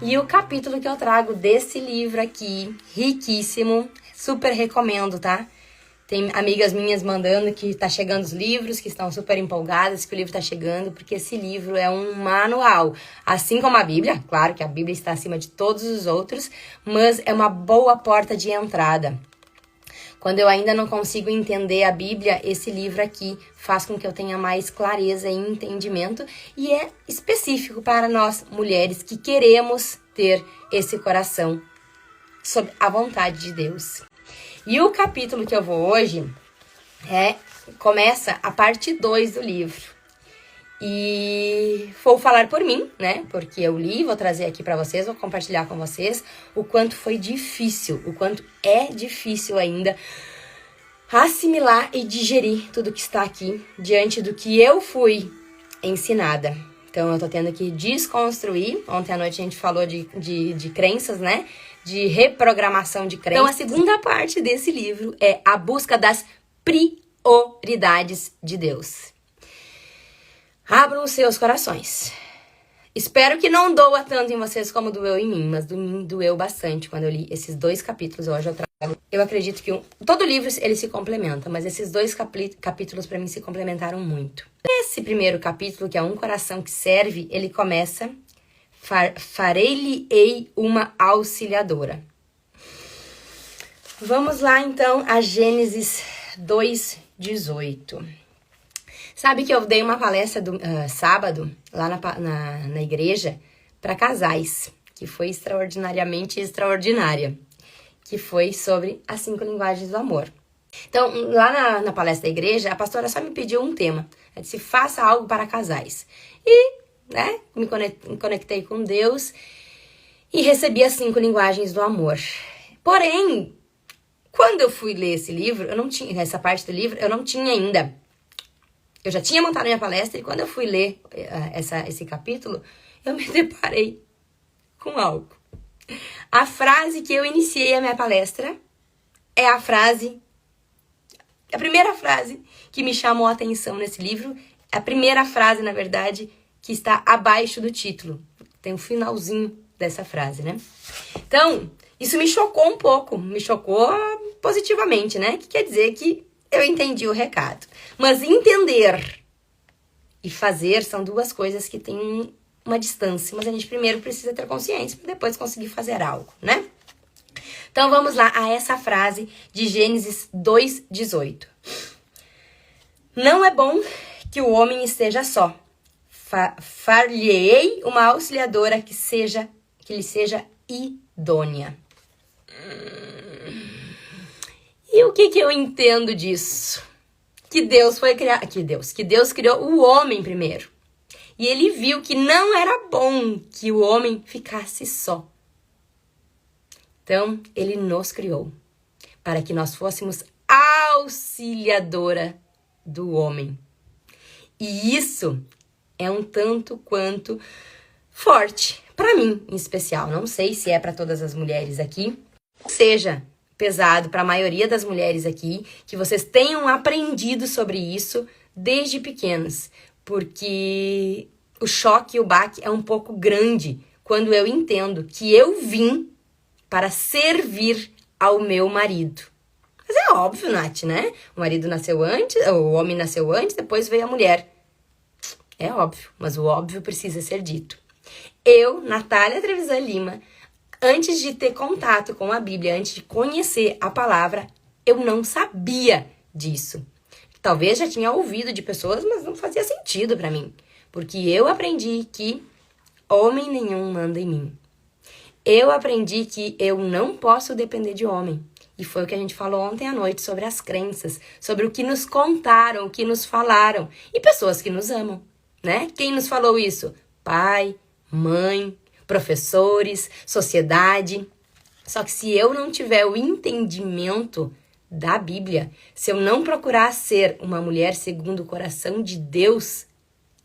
E o capítulo que eu trago desse livro aqui, riquíssimo, super recomendo, tá? Tem amigas minhas mandando que tá chegando os livros, que estão super empolgadas que o livro tá chegando, porque esse livro é um manual. Assim como a Bíblia, claro que a Bíblia está acima de todos os outros, mas é uma boa porta de entrada. Quando eu ainda não consigo entender a Bíblia, esse livro aqui faz com que eu tenha mais clareza e entendimento e é específico para nós, mulheres, que queremos ter esse coração sob a vontade de Deus. E o capítulo que eu vou hoje começa a parte 2 do livro. E vou falar por mim, né? Porque eu li, vou trazer aqui pra vocês, vou compartilhar com vocês o quanto foi difícil, o quanto é difícil ainda assimilar e digerir tudo que está aqui diante do que eu fui ensinada. Então eu tô tendo que desconstruir. Ontem à noite a gente falou de crenças, né? De reprogramação de crenças. Então a segunda parte desse livro é a busca das prioridades de Deus. Abram os seus corações. Espero que não doa tanto em vocês como doeu em mim, mas doeu bastante quando eu li esses 2 capítulos. Hoje eu trago. Eu acredito que todo livro ele se complementa, mas esses 2 capítulos para mim se complementaram muito. Esse primeiro capítulo, que é Um Coração que Serve, ele começa: farei-lhe-ei uma auxiliadora. Vamos lá então a Gênesis 2:18. Sabe que eu dei uma palestra sábado, lá na igreja, para casais, que foi extraordinariamente extraordinária, que foi sobre as 5 linguagens do amor. Então, lá na palestra da igreja, a pastora só me pediu um tema. Ela disse, faça algo para casais. E, né, me conectei com Deus e recebi as 5 linguagens do amor. Porém, quando eu fui ler esse livro, essa parte do livro, eu não tinha ainda. Eu já tinha montado minha palestra e quando eu fui ler esse capítulo, eu me deparei com algo. A frase que eu iniciei a minha palestra é a primeira frase que me chamou a atenção nesse livro, a primeira frase, na verdade, que está abaixo do título. Tem um finalzinho dessa frase, né? Então, isso me chocou um pouco, me chocou positivamente, né? Que quer dizer que eu entendi o recado. Mas entender e fazer são 2 coisas que têm uma distância. Mas a gente primeiro precisa ter consciência para depois conseguir fazer algo, né? Então vamos lá a essa frase de Gênesis 2:18. Não é bom que o homem esteja só. Far-lhe-ei uma auxiliadora que lhe seja idônea. E o que eu entendo disso? Que Deus criou o homem primeiro. E ele viu que não era bom que o homem ficasse só. Então, ele nos criou para que nós fôssemos auxiliadora do homem. E isso é um tanto quanto forte, para mim em especial. Não sei se é para todas as mulheres aqui, seja pesado para a maioria das mulheres aqui, que vocês tenham aprendido sobre isso desde pequenos, porque o choque e o baque é um pouco grande quando eu entendo que eu vim para servir ao meu marido. Mas é óbvio, Nath, né? O marido nasceu antes, o homem nasceu antes, depois veio a mulher. É óbvio, mas o óbvio precisa ser dito. Eu, Natália Trevisan Lima, antes de ter contato com a Bíblia, antes de conhecer a palavra, eu não sabia disso. Talvez já tinha ouvido de pessoas, mas não fazia sentido para mim. Porque eu aprendi que homem nenhum manda em mim. Eu aprendi que eu não posso depender de homem. E foi o que a gente falou ontem à noite sobre as crenças, sobre o que nos contaram, o que nos falaram. E pessoas que nos amam, né? Quem nos falou isso? Pai, mãe, professores, sociedade. Só que se eu não tiver o entendimento da Bíblia, se eu não procurar ser uma mulher segundo o coração de Deus,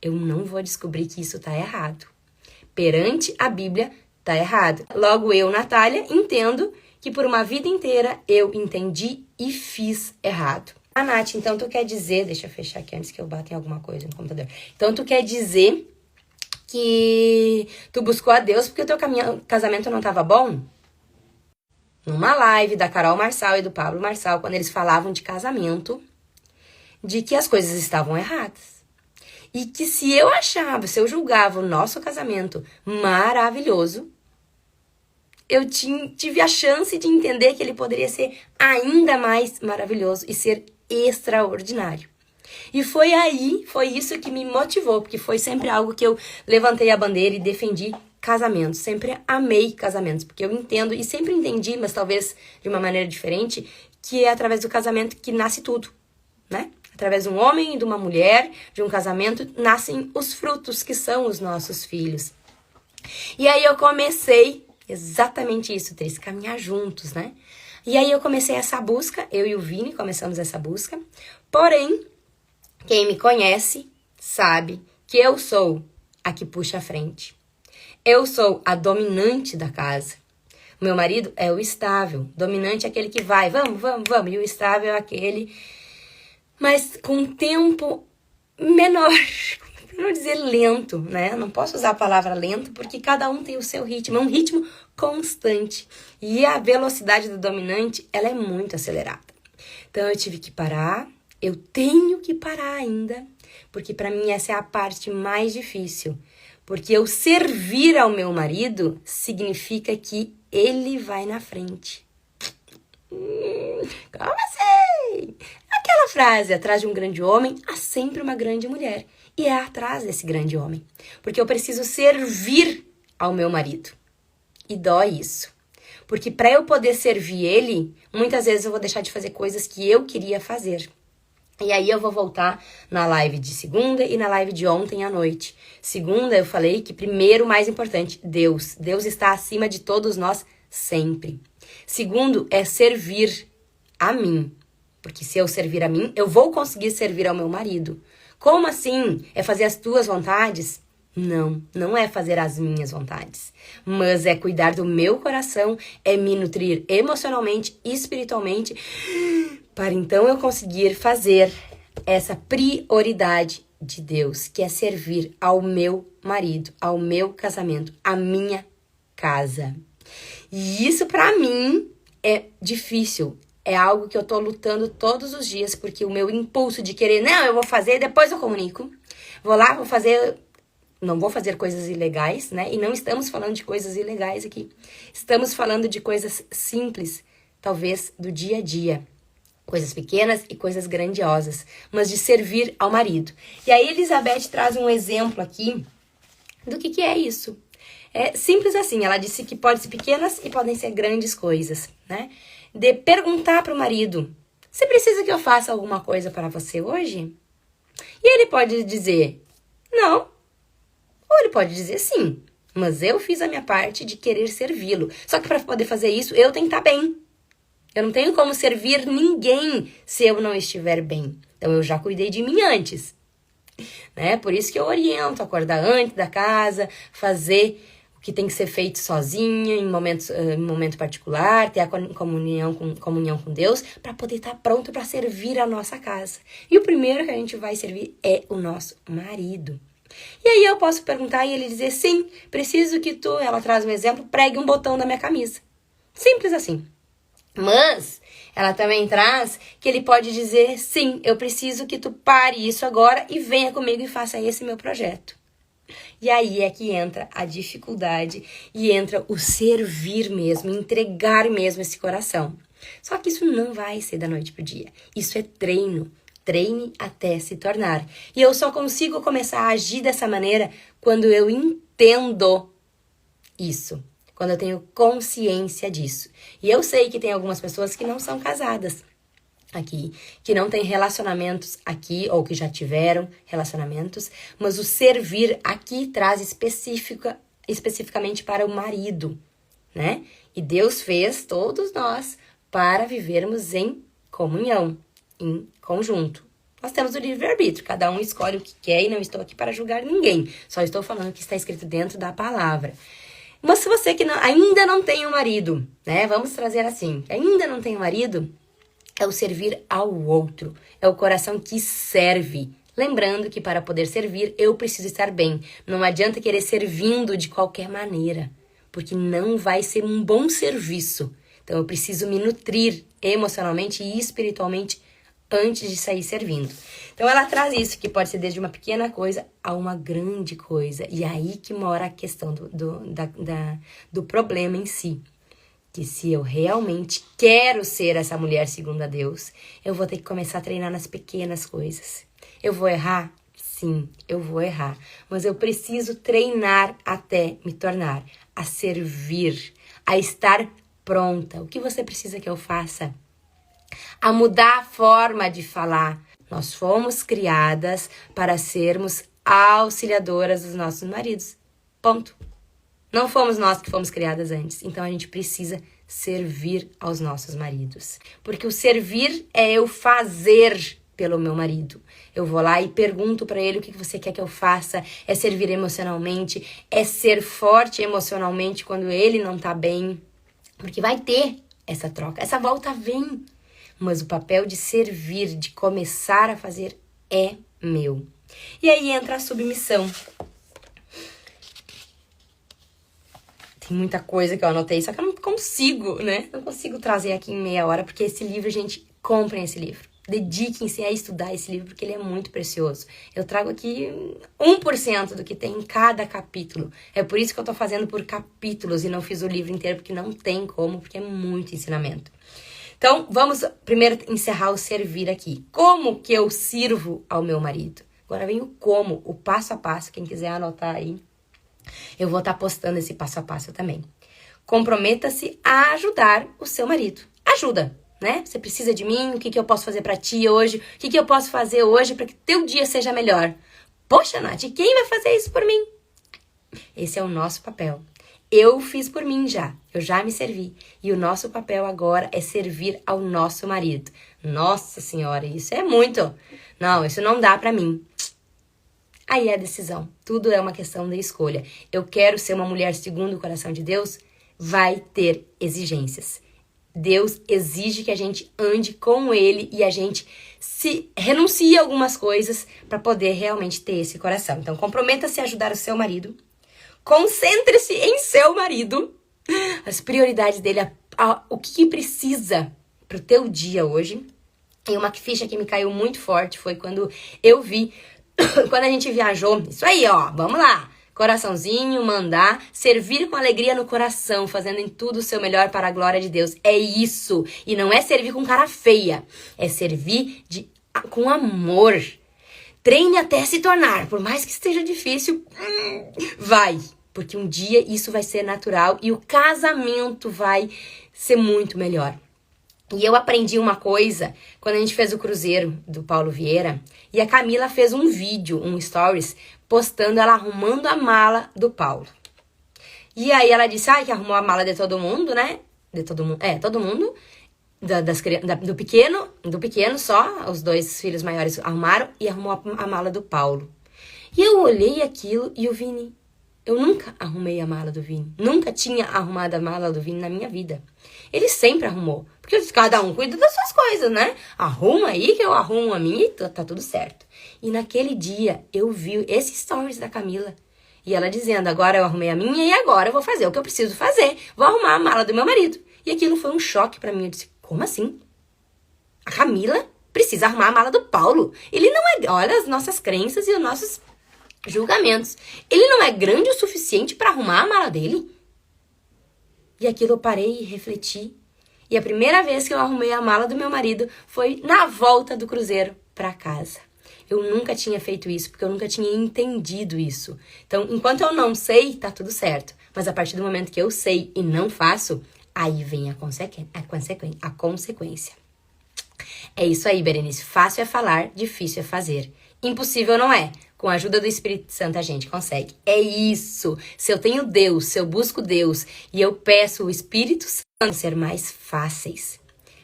eu não vou descobrir que isso está errado. Perante a Bíblia, está errado. Logo eu, Natália, entendo que por uma vida inteira eu entendi e fiz errado. Ah, Nath, então tu quer dizer... Deixa eu fechar aqui antes que eu bata em alguma coisa no computador. Então tu quer dizer que tu buscou a Deus porque o teu casamento não estava bom? Numa live da Carol Marçal e do Pablo Marçal, quando eles falavam de casamento, de que as coisas estavam erradas. E que se eu julgava o nosso casamento maravilhoso, eu tive a chance de entender que ele poderia ser ainda mais maravilhoso e ser extraordinário. E foi isso que me motivou, porque foi sempre algo que eu levantei a bandeira e defendi casamentos. Sempre amei casamentos, porque eu entendo e sempre entendi, mas talvez de uma maneira diferente, que é através do casamento que nasce tudo, né? Através de um homem e de uma mulher, de um casamento, nascem os frutos que são os nossos filhos. E aí eu comecei exatamente isso, Tris, caminhar juntos, né? E aí eu comecei essa busca, eu e o Vini começamos essa busca. Porém, quem me conhece sabe que eu sou a que puxa a frente. Eu sou a dominante da casa. O meu marido é o estável. Dominante é aquele que vai, vamos. E o estável é aquele, mas com tempo menor. Pra não dizer lento, né? Não posso usar a palavra lento porque cada um tem o seu ritmo. É um ritmo constante. E a velocidade do dominante, ela é muito acelerada. Então eu tive que parar. Eu tenho que parar ainda, porque para mim essa é a parte mais difícil. Porque eu servir ao meu marido significa que ele vai na frente. Como assim? Aquela frase, atrás de um grande homem, há sempre uma grande mulher. E é atrás desse grande homem. Porque eu preciso servir ao meu marido. E dói isso. Porque para eu poder servir ele, muitas vezes eu vou deixar de fazer coisas que eu queria fazer. E aí eu vou voltar na live de segunda e na live de ontem à noite. Segunda eu falei que primeiro, mais importante, Deus. Deus está acima de todos nós sempre. Segundo é servir a mim. Porque se eu servir a mim, eu vou conseguir servir ao meu marido. Como assim? É fazer as tuas vontades? Não, não é fazer as minhas vontades. Mas é cuidar do meu coração, é me nutrir emocionalmente, espiritualmente, para então eu conseguir fazer essa prioridade de Deus, que é servir ao meu marido, ao meu casamento, à minha casa. E isso para mim é difícil, é algo que eu tô lutando todos os dias, porque o meu impulso de querer, não, eu vou fazer, depois eu comunico, vou lá, vou fazer, não vou fazer coisas ilegais, né? E não estamos falando de coisas ilegais aqui, estamos falando de coisas simples, talvez do dia a dia. Coisas pequenas e coisas grandiosas, mas de servir ao marido. E aí Elizabeth traz um exemplo aqui do que é isso. É simples assim, ela disse que pode ser pequenas e podem ser grandes coisas, né? De perguntar para o marido, você precisa que eu faça alguma coisa para você hoje? E ele pode dizer, não. Ou ele pode dizer sim, mas eu fiz a minha parte de querer servi-lo. Só que para poder fazer isso, eu tenho que estar bem. Eu não tenho como servir ninguém se eu não estiver bem. Então, eu já cuidei de mim antes, né? Por isso que eu oriento, acordar antes da casa, fazer o que tem que ser feito sozinha, em momento particular, ter a comunhão com Deus, para poder estar pronto para servir a nossa casa. E o primeiro que a gente vai servir é o nosso marido. E aí eu posso perguntar e ele dizer, sim, preciso que tu, ela traz um exemplo, pregue um botão da minha camisa. Simples assim. Mas ela também traz que ele pode dizer, sim, eu preciso que tu pare isso agora e venha comigo e faça esse meu projeto. E aí é que entra a dificuldade e entra o servir mesmo, entregar mesmo esse coração. Só que isso não vai ser da noite pro dia. Isso é treino. Treine até se tornar. E eu só consigo começar a agir dessa maneira quando eu entendo isso. Quando eu tenho consciência disso. E eu sei que tem algumas pessoas que não são casadas aqui, que não têm relacionamentos aqui, ou que já tiveram relacionamentos, mas o servir aqui traz especificamente para o marido, né? E Deus fez todos nós para vivermos em comunhão, em conjunto. Nós temos o livre-arbítrio, cada um escolhe o que quer e não estou aqui para julgar ninguém, só estou falando o que está escrito dentro da palavra. Mas se você que ainda não tem um marido, né? Vamos trazer assim, ainda não tem um marido, é o servir ao outro, é o coração que serve. Lembrando que para poder servir, eu preciso estar bem. Não adianta querer servindo de qualquer maneira, porque não vai ser um bom serviço. Então, eu preciso me nutrir emocionalmente e espiritualmente antes de sair servindo. Então, ela traz isso, que pode ser desde uma pequena coisa a uma grande coisa. E é aí que mora a questão do problema em si. Que se eu realmente quero ser essa mulher segundo a Deus, eu vou ter que começar a treinar nas pequenas coisas. Eu vou errar? Sim, eu vou errar. Mas eu preciso treinar até me tornar a servir, a estar pronta. O que você precisa que eu faça? A mudar a forma de falar. Nós fomos criadas para sermos auxiliadoras dos nossos maridos. Ponto. Não fomos nós que fomos criadas antes. Então, a gente precisa servir aos nossos maridos. Porque o servir é eu fazer pelo meu marido. Eu vou lá e pergunto para ele o que você quer que eu faça. É servir emocionalmente. É ser forte emocionalmente quando ele não tá bem. Porque vai ter essa troca. Essa volta vem. Mas o papel de servir, de começar a fazer, é meu. E aí entra a submissão. Tem muita coisa que eu anotei, só que eu não consigo, né? Não consigo trazer aqui em meia hora, porque esse livro, gente, comprem esse livro. Dediquem-se a estudar esse livro, porque ele é muito precioso. Eu trago aqui 1% do que tem em cada capítulo. É por isso que eu tô fazendo por capítulos e não fiz o livro inteiro, porque não tem como, porque é muito ensinamento. Então, vamos primeiro encerrar o servir aqui. Como que eu sirvo ao meu marido? Agora vem o como, o passo a passo. Quem quiser anotar aí, eu vou estar postando esse passo a passo também. Comprometa-se a ajudar o seu marido. Ajuda, né? Você precisa de mim? O que eu posso fazer pra ti hoje? O que eu posso fazer hoje para que teu dia seja melhor? Poxa, Nath, quem vai fazer isso por mim? Esse é o nosso papel. Eu fiz por mim já, eu já me servi. E o nosso papel agora é servir ao nosso marido. Nossa Senhora, isso é muito. Não, isso não dá pra mim. Aí é a decisão. Tudo é uma questão de escolha. Eu quero ser uma mulher segundo o coração de Deus? Vai ter exigências. Deus exige que a gente ande com Ele e a gente se renuncie a algumas coisas para poder realmente ter esse coração. Então, comprometa-se a ajudar o seu marido. Concentre-se em seu marido, as prioridades dele, o que precisa pro teu dia hoje. E uma ficha que me caiu muito forte foi quando eu vi, quando a gente viajou, isso aí, ó, vamos lá. Coraçãozinho, mandar, servir com alegria no coração, fazendo em tudo o seu melhor para a glória de Deus. É isso. E não é servir com cara feia, é servir com amor. Treine até se tornar, por mais que esteja difícil, vai. Porque um dia isso vai ser natural e o casamento vai ser muito melhor. E eu aprendi uma coisa quando a gente fez o cruzeiro do Paulo Vieira e a Camila fez um vídeo, um stories, postando ela arrumando a mala do Paulo. E aí ela disse, que arrumou a mala de todo mundo, né? De todo mundo, todo mundo. Do pequeno só, os dois filhos maiores arrumaram e arrumou a mala do Paulo. E eu olhei aquilo e o Vini, eu nunca arrumei a mala do Vini, nunca tinha arrumado a mala do Vini na minha vida. Ele sempre arrumou, porque cada um cuida das suas coisas, né? Arruma aí que eu arrumo a minha e tá tudo certo. E naquele dia eu vi esse stories da Camila e ela dizendo, agora eu arrumei a minha e agora eu vou fazer o que eu preciso fazer, vou arrumar a mala do meu marido. E aquilo foi um choque pra mim, eu disse, como assim? A Camila precisa arrumar a mala do Paulo. Ele não é... Olha as nossas crenças e os nossos julgamentos. Ele não é grande o suficiente para arrumar a mala dele? E aquilo eu parei e refleti. E a primeira vez que eu arrumei a mala do meu marido foi na volta do cruzeiro para casa. Eu nunca tinha feito isso, porque eu nunca tinha entendido isso. Então, enquanto eu não sei, tá tudo certo. Mas a partir do momento que eu sei e não faço, aí vem a consequência. É isso aí, Berenice. Fácil é falar, difícil é fazer. Impossível não é. Com a ajuda do Espírito Santo a gente consegue. É isso. Se eu tenho Deus, se eu busco Deus e eu peço o Espírito Santo, ser mais fáceis.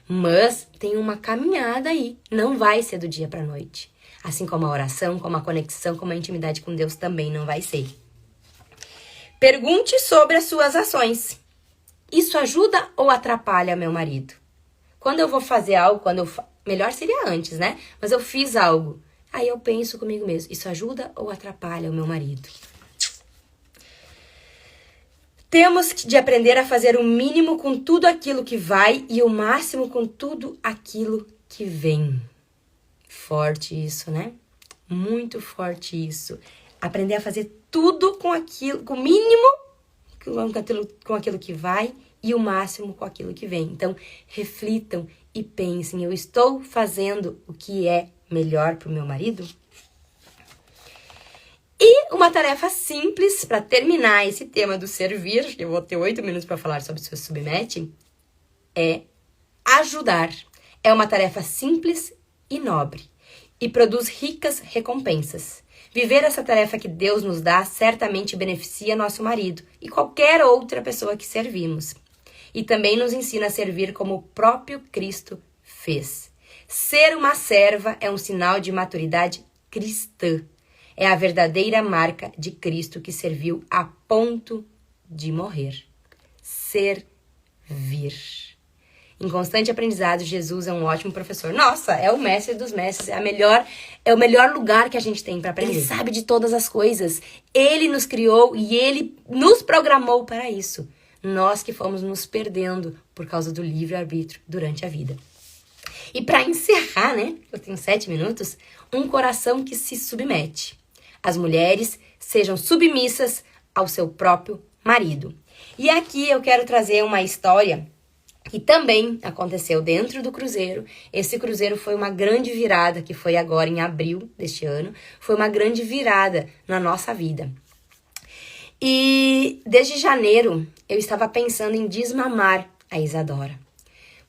Mas tem uma caminhada aí. Não vai ser do dia para a noite. Assim como a oração, como a conexão, como a intimidade com Deus também não vai ser. Pergunte sobre as suas ações. Isso ajuda ou atrapalha meu marido? Quando eu vou fazer algo, melhor seria antes, né? Mas eu fiz algo. Aí eu penso comigo mesmo, isso ajuda ou atrapalha o meu marido? Temos de aprender a fazer o mínimo com tudo aquilo que vai e o máximo com tudo aquilo que vem. Forte isso, né? Muito forte isso. Aprender a fazer tudo com aquilo, com o mínimo com aquilo que vai e o máximo com aquilo que vem. Então, reflitam e pensem, eu estou fazendo o que é melhor para o meu marido? E uma tarefa simples para terminar esse tema do servir, eu vou ter 8 minutos para falar sobre o seu submete, é ajudar. É uma tarefa simples e nobre e produz ricas recompensas. Viver essa tarefa que Deus nos dá certamente beneficia nosso marido e qualquer outra pessoa que servimos. E também nos ensina a servir como o próprio Cristo fez. Ser uma serva é um sinal de maturidade cristã. É a verdadeira marca de Cristo que serviu a ponto de morrer. Servir. Em constante aprendizado, Jesus é um ótimo professor. Nossa, é o mestre dos mestres, é o melhor lugar que a gente tem para aprender. Ele sabe de todas as coisas. Ele nos criou e ele nos programou para isso. Nós que fomos nos perdendo por causa do livre-arbítrio durante a vida. E para encerrar, né? Eu tenho 7 minutos. Um coração que se submete. As mulheres sejam submissas ao seu próprio marido. E aqui eu quero trazer uma história que também aconteceu dentro do cruzeiro. Esse cruzeiro foi uma grande virada, que foi agora em abril deste ano. Foi uma grande virada na nossa vida. E desde janeiro eu estava pensando em desmamar a Isadora,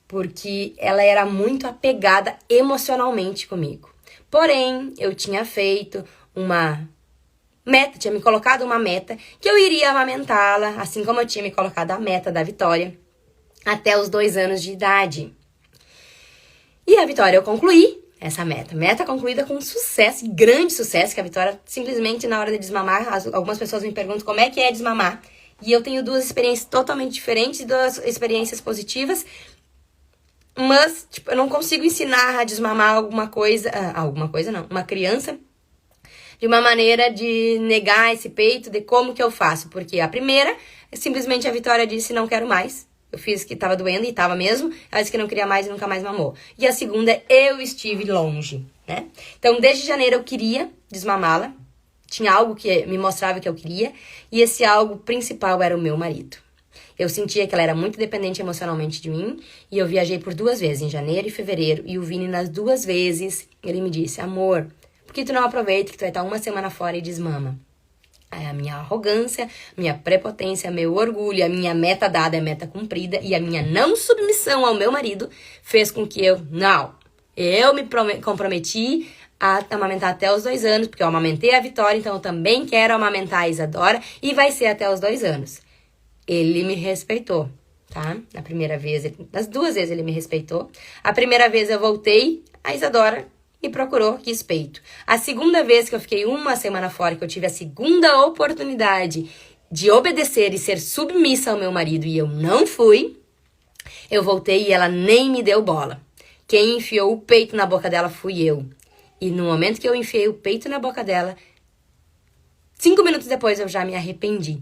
porque ela era muito apegada emocionalmente comigo. Porém, eu tinha feito uma meta, tinha me colocado uma meta que eu iria amamentá-la, assim como eu tinha me colocado a meta da Vitória, até os 2 anos de idade. E a Vitória eu concluí essa meta. Meta concluída com sucesso, grande sucesso, que a Vitória simplesmente na hora de desmamar, algumas pessoas me perguntam como é que é desmamar. E eu tenho 2 experiências totalmente diferentes, 2 experiências positivas. Mas, eu não consigo ensinar a desmamar uma criança de uma maneira de negar esse peito, de como que eu faço. Porque a primeira, simplesmente a Vitória disse, não quero mais. Eu fiz que tava doendo e tava mesmo. Ela disse que não queria mais e nunca mais mamou. E a segunda, eu estive longe, né? Então, desde janeiro eu queria desmamá-la. Tinha algo que me mostrava que eu queria. E esse algo principal era o meu marido. Eu sentia que ela era muito dependente emocionalmente de mim. E eu viajei por 2 vezes, em janeiro e fevereiro. E o Vini, nas 2 vezes, ele me disse, amor, por que tu não aproveita que tu vai estar 1 semana fora e desmama? A minha arrogância, minha prepotência, meu orgulho, a minha meta dada é meta cumprida e a minha não submissão ao meu marido fez com que eu me comprometi a amamentar até os 2 anos, porque eu amamentei a Vitória, então eu também quero amamentar a Isadora e vai ser até os 2 anos. Ele me respeitou, tá? Na primeira vez, das 2 vezes ele me respeitou. A primeira vez eu voltei, a Isadora me procurou, quis peito. A segunda vez que eu fiquei 1 semana fora, que eu tive a segunda oportunidade de obedecer e ser submissa ao meu marido e eu não fui, eu voltei e ela nem me deu bola. Quem enfiou o peito na boca dela fui eu. E no momento que eu enfiei o peito na boca dela, 5 minutos depois eu já me arrependi.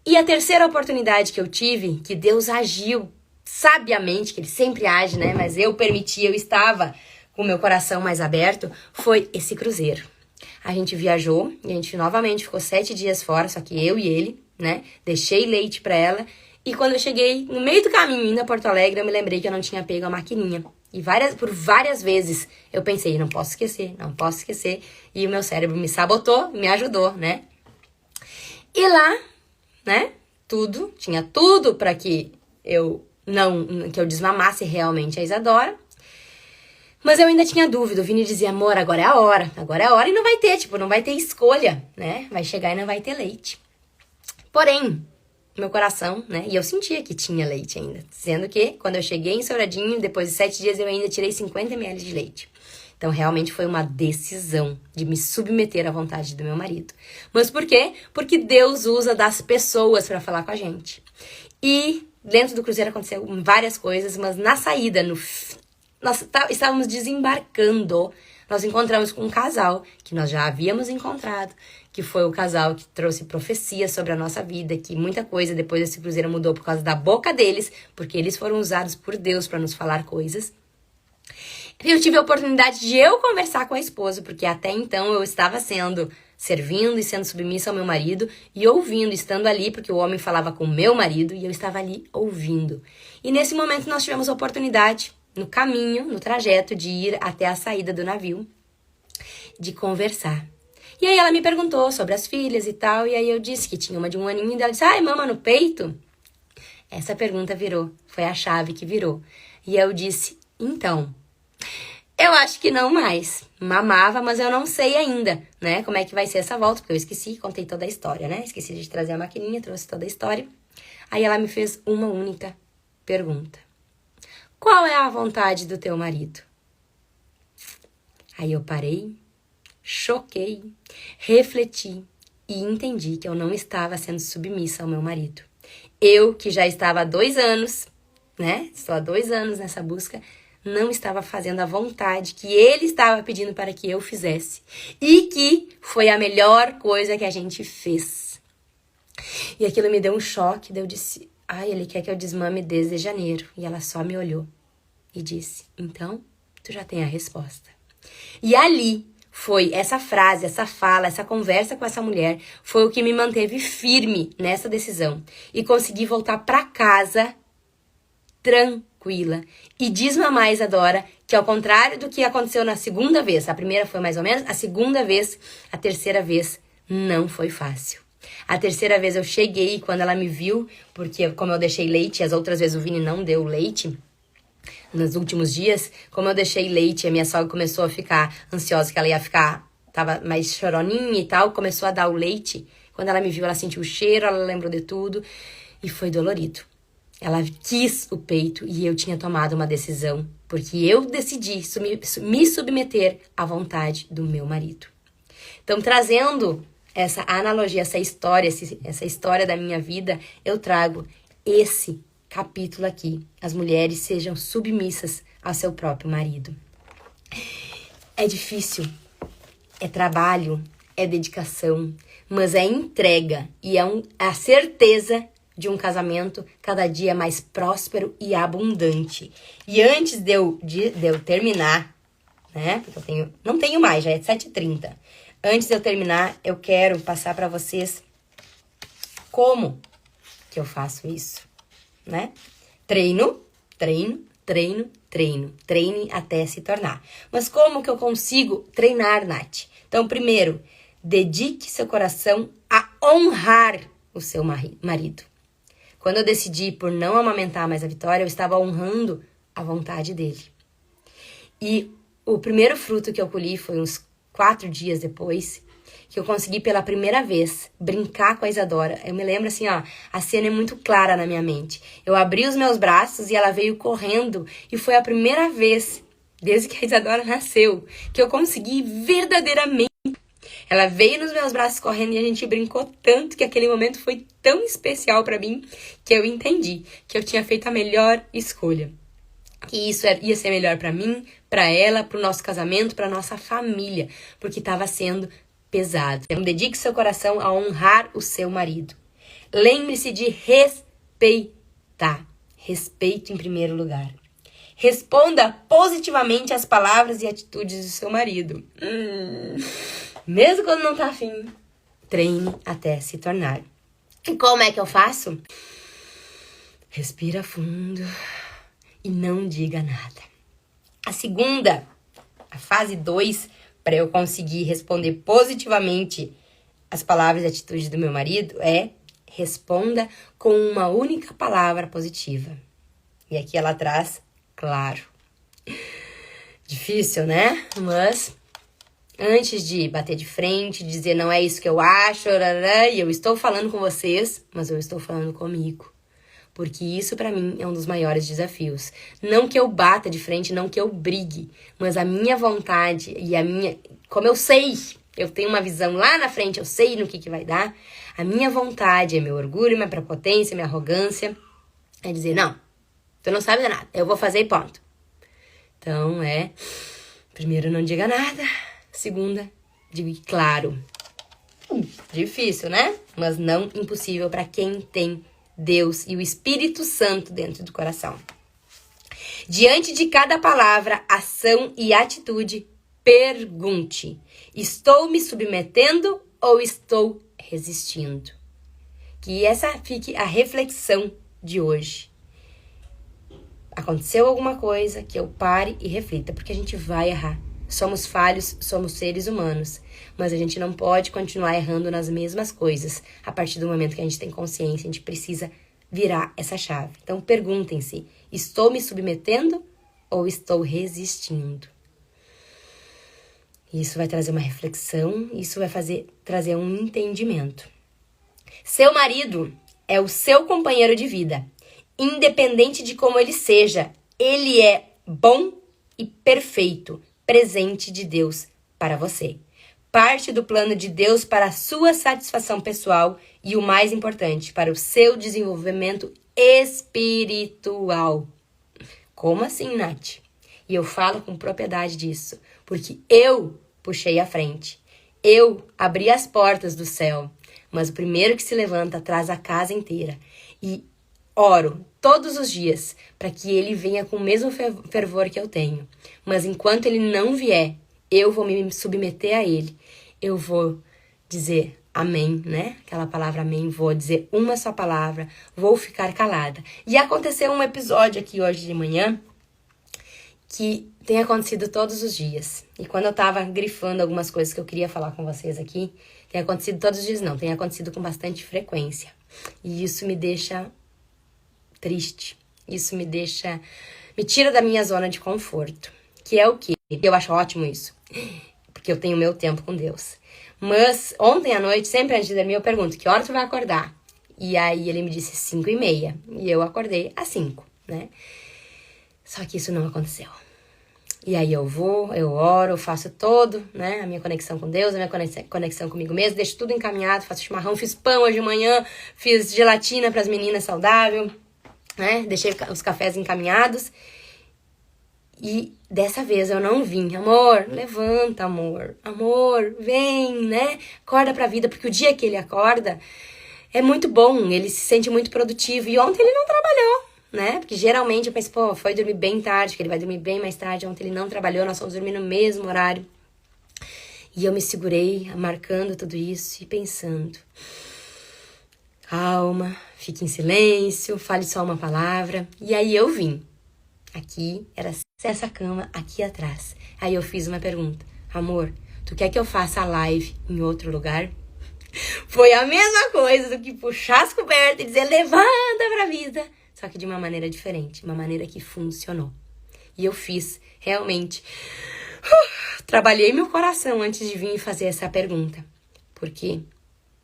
E a terceira oportunidade que eu tive, que Deus agiu sabiamente, que Ele sempre age, né? Mas eu permiti, eu estava com o meu coração mais aberto, foi esse cruzeiro. A gente viajou e a gente novamente ficou 7 dias fora, só que eu e ele, né? Deixei leite pra ela. E quando eu cheguei no meio do caminho, indo a Porto Alegre, eu me lembrei que eu não tinha pego a maquininha. E por várias vezes eu pensei, não posso esquecer. E o meu cérebro me sabotou, me ajudou, né? E lá, né? Tinha tudo pra que eu desmamasse realmente a Isadora. Mas eu ainda tinha dúvida. O Vini dizia, amor, agora é a hora. E não vai ter escolha, né? Vai chegar e não vai ter leite. Porém, meu coração, né? E eu sentia que tinha leite ainda. Sendo que, quando eu cheguei em Sobradinho, depois de 7 dias, eu ainda tirei 50 ml de leite. Então, realmente foi uma decisão de me submeter à vontade do meu marido. Mas por quê? Porque Deus usa das pessoas para falar com a gente. E dentro do cruzeiro aconteceu várias coisas, mas na saída, nós estávamos desembarcando nós encontramos com um casal que nós já havíamos encontrado, que foi o casal que trouxe profecia sobre a nossa vida, que muita coisa depois desse cruzeiro mudou por causa da boca deles, porque eles foram usados por Deus para nos falar coisas. Eu tive a oportunidade de eu conversar com a esposa, porque até então eu estava servindo e sendo submissa ao meu marido e ouvindo, estando ali, porque o homem falava com o meu marido e eu estava ali ouvindo. E nesse momento nós tivemos a oportunidade, no caminho, no trajeto, de ir até a saída do navio, de conversar. E aí ela me perguntou sobre as filhas e tal, e aí eu disse que tinha uma de 1 aninho, e ela disse, ai, mama no peito? Essa pergunta foi a chave que virou. E eu disse, então, eu acho que não mais. Mamava, mas eu não sei ainda, né, como é que vai ser essa volta, porque eu esqueci, contei toda a história, né, esqueci de trazer a maquininha, trouxe toda a história. Aí ela me fez uma única pergunta. Qual é a vontade do teu marido? Aí eu parei, choquei, refleti e entendi que eu não estava sendo submissa ao meu marido. Eu, que já estava há 2 anos, né? Estou há 2 anos nessa busca, não estava fazendo a vontade que ele estava pedindo para que eu fizesse. E que foi a melhor coisa que a gente fez. E aquilo me deu um choque, daí eu disse, ai, ele quer que eu desmame desde janeiro. E ela só me olhou e disse, então, tu já tem a resposta. E ali foi essa frase, essa fala, essa conversa com essa mulher, foi o que me manteve firme nessa decisão. E consegui voltar para casa tranquila. E desmamar a Isadora, que ao contrário do que aconteceu na segunda vez, a primeira foi mais ou menos, a segunda vez, a terceira vez, não foi fácil. A terceira vez eu cheguei e quando ela me viu, porque como eu deixei leite, as outras vezes o Vini não deu leite, nos últimos dias, como eu deixei leite, a minha sogra começou a ficar ansiosa, que ela ia ficar, tava mais choroninha e tal, começou a dar o leite. Quando ela me viu, ela sentiu o cheiro, ela lembrou de tudo e foi dolorido. Ela quis o peito e eu tinha tomado uma decisão, porque eu decidi me submeter à vontade do meu marido. Então, trazendo essa analogia, essa história da minha vida, eu trago esse capítulo aqui. As mulheres sejam submissas ao seu próprio marido. É difícil, é trabalho, é dedicação, mas é entrega e é a certeza de um casamento cada dia mais próspero e abundante. E antes de eu terminar, né, porque não tenho mais, já é 7h30. Antes de eu terminar, eu quero passar para vocês como que eu faço isso, né? Treino até se tornar. Mas como que eu consigo treinar, Nath? Então, primeiro, dedique seu coração a honrar o seu marido. Quando eu decidi por não amamentar mais a Vitória, eu estava honrando a vontade dele. E o primeiro fruto que eu colhi foi uns 4 dias depois, que eu consegui pela primeira vez brincar com a Isadora. Eu me lembro assim, ó, a cena é muito clara na minha mente. Eu abri os meus braços e ela veio correndo. E foi a primeira vez, desde que a Isadora nasceu, que eu consegui verdadeiramente. Ela veio nos meus braços correndo e a gente brincou tanto que aquele momento foi tão especial pra mim que eu entendi que eu tinha feito a melhor escolha. Que isso ia ser melhor pra mim, pra ela, pro nosso casamento, pra nossa família, porque estava sendo pesado. Então, dedique seu coração a honrar o seu marido. Lembre-se de respeitar. Respeito em primeiro lugar. Responda positivamente às palavras e atitudes do seu marido. Mesmo quando não tá afim, treine até se tornar. E como é que eu faço? Respira fundo e não diga nada. A fase 2, para eu conseguir responder positivamente as palavras e atitudes do meu marido, é responda com uma única palavra positiva. E aqui ela traz, claro. Difícil, né? Mas antes de bater de frente, dizer não é isso que eu acho, e eu estou falando com vocês, mas eu estou falando comigo. Porque isso pra mim é um dos maiores desafios. Não que eu bata de frente, não que eu brigue, mas a minha vontade e a minha... Como eu sei, eu tenho uma visão lá na frente, eu sei no que vai dar, a minha vontade é meu orgulho, minha prepotência, minha arrogância, é dizer, não, tu não sabe de nada, eu vou fazer e ponto. Então Primeiro, não diga nada. Segunda, diga claro. Difícil, né? Mas não impossível para quem tem Deus e o Espírito Santo dentro do coração. Diante de cada palavra, ação e atitude, pergunte: estou me submetendo ou estou resistindo? Que essa fique a reflexão de hoje. Aconteceu alguma coisa, que eu pare e reflita, porque a gente vai errar. Somos falhos, somos seres humanos, mas a gente não pode continuar errando nas mesmas coisas. A partir do momento que a gente tem consciência, a gente precisa virar essa chave. Então, perguntem-se: estou me submetendo ou estou resistindo? Isso vai trazer uma reflexão, isso vai trazer um entendimento. Seu marido é o seu companheiro de vida. Independente de como ele seja, ele é bom e perfeito, presente de Deus para você. Parte do plano de Deus para a sua satisfação pessoal e, o mais importante, para o seu desenvolvimento espiritual. Como assim, Nath? E eu falo com propriedade disso, porque eu puxei a frente. Eu abri as portas do céu, mas o primeiro que se levanta traz a casa inteira. E oro todos os dias para que ele venha com o mesmo fervor que eu tenho. Mas enquanto ele não vier, eu vou me submeter a ele. Eu vou dizer amém, né? Aquela palavra amém. Vou dizer uma só palavra. Vou ficar calada. E aconteceu um episódio aqui hoje de manhã que tem acontecido todos os dias. E quando eu tava grifando algumas coisas que eu queria falar com vocês aqui, tem acontecido todos os dias não, tem acontecido com bastante frequência. E isso me deixa triste. Isso me tira da minha zona de conforto. Que é o quê? Eu acho ótimo isso. Porque eu tenho meu tempo com Deus. Mas ontem à noite, sempre antes de dormir, eu pergunto: que hora tu vai acordar? E aí ele me disse 5:30. E eu acordei às 5, né? Só que isso não aconteceu. E aí eu oro, faço todo, né? A minha conexão com Deus, a minha conexão comigo mesmo, deixo tudo encaminhado, faço chimarrão, fiz pão hoje de manhã, fiz gelatina para as meninas saudável, né? Deixei os cafés encaminhados. E dessa vez eu não vim. Amor, levanta, amor. Amor, vem, né? Acorda pra vida, porque o dia que ele acorda é muito bom, ele se sente muito produtivo. E ontem ele não trabalhou, né? Porque geralmente eu penso, pô, foi dormir bem tarde, que ele vai dormir bem mais tarde. Ontem ele não trabalhou, nós fomos dormir no mesmo horário. E eu me segurei, marcando tudo isso e pensando: calma, fique em silêncio, fale só uma palavra. E aí eu vim. Aqui era essa cama aqui atrás. Aí eu fiz uma pergunta: amor, tu quer que eu faça a live em outro lugar? Foi a mesma coisa do que puxar as cobertas e dizer levanta pra vida. Só que de uma maneira diferente, uma maneira que funcionou. E eu fiz, realmente. Trabalhei meu coração antes de vir fazer essa pergunta. Porque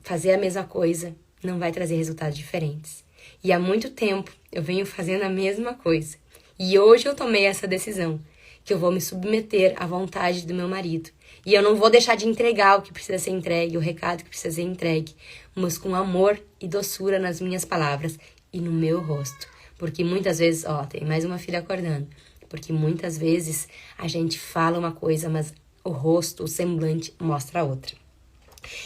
fazer a mesma coisa não vai trazer resultados diferentes. E há muito tempo eu venho fazendo a mesma coisa. E hoje eu tomei essa decisão, que eu vou me submeter à vontade do meu marido. E eu não vou deixar de entregar o que precisa ser entregue, o recado que precisa ser entregue, mas com amor e doçura nas minhas palavras e no meu rosto. Porque muitas vezes, tem mais uma filha acordando. Porque muitas vezes a gente fala uma coisa, mas o rosto, o semblante mostra outra.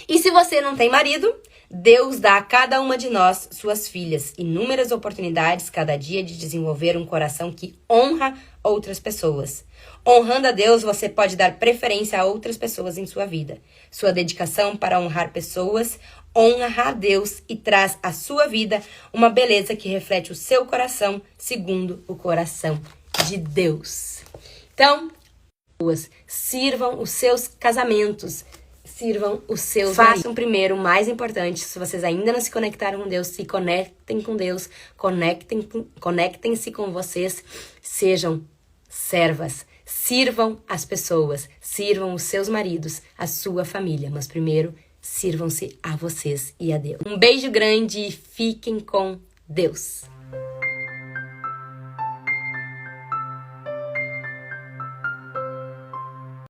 E se você não tem marido, Deus dá a cada uma de nós, suas filhas, inúmeras oportunidades cada dia de desenvolver um coração que honra outras pessoas. Honrando a Deus, você pode dar preferência a outras pessoas em sua vida. Sua dedicação para honrar pessoas honra a Deus e traz à sua vida uma beleza que reflete o seu coração segundo o coração de Deus. Então, sirvam os seus casamentos, sirvam os seus maridos. Façam primeiro, o mais importante, se vocês ainda não se conectaram com Deus, se conectem com Deus, conectem-se com vocês, sejam servas, sirvam as pessoas, sirvam os seus maridos, a sua família, mas primeiro sirvam-se a vocês e a Deus. Um beijo grande e fiquem com Deus.